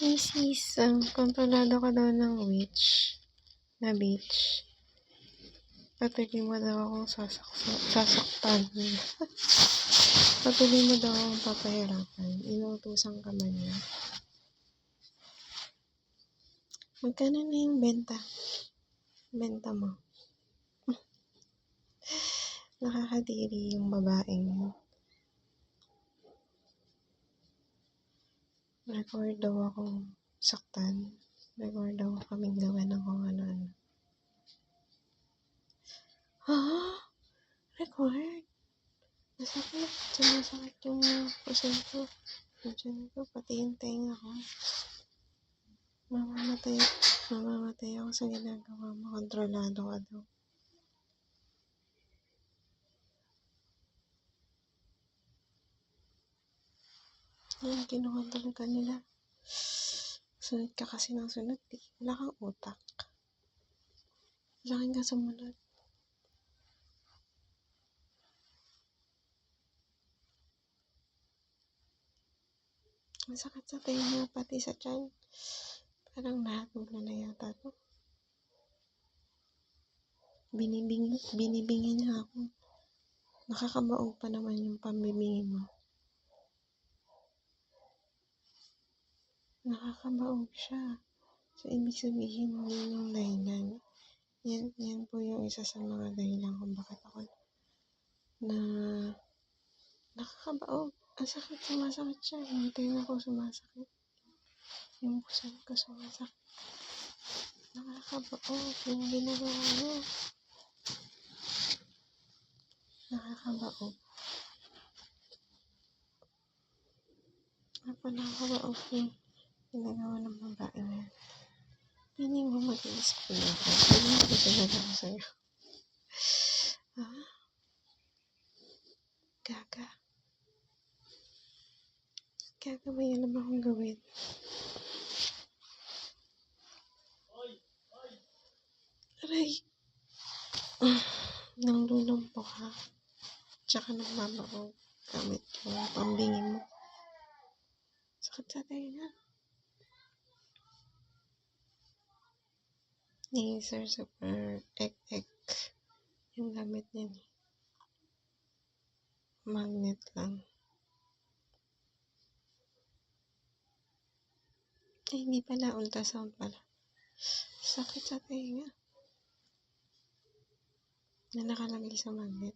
Misis, kontrolado ka daw ng witch na beach. Patuloy mo daw akong sasaktan. Patuloy mo daw akong papahirapan. Inuutusan ka man niya. Magkano na yung benta? Benta mo. Nakakadiri yung babaeng yun. Record daw akong saktan. Record daw kaming gawa ng kung ano-ano. Ha? Record? Masakit. Sumasakit yung pusin ko. Diyan ko, pati yung tenga ko. Mamamatay ako sa ginagawa mo. Kontrolado ka daw. Yan, kinukontrol ka nila. Sunod ka kasi ng sunod. Wala kang utak. Sa akin ka sumunod. Ang sakit sa tenga, pati sa tiyan. Parang lahat mo na yata to. Binibingi niya ako. Nakakabaog pa naman yung pambibingi mo. Nakakabaog siya. So, ibig sabihin yun yung dahilan. Yan po yung isa sa mga dahilan kung bakit ako na nakakabaog. Ang sakit, sumasakit siya. Yung tenga ko sumasakit. Yung pusan ko sumasakit. Nakakabaog. Yung ginagawa niya. Nakakabaog. Nakakabaog yung ginagawa ng babae niya. Piling mo mag-i-school ako. Piling ko talaga ako sa'yo. Ha? Gaga. Gaga, may alam akong gawin. Aray. Nanglulumpo ka. Tsaka nagbabaog. Gamit yung pambingi mo. Sakit sa tenga. Ni Sir Super Ek. Yung gamit niya ni. Magnet lang. Hindi pala. Ultrasound pala. Sakit sa tenga. Na nakalagay sa magnet.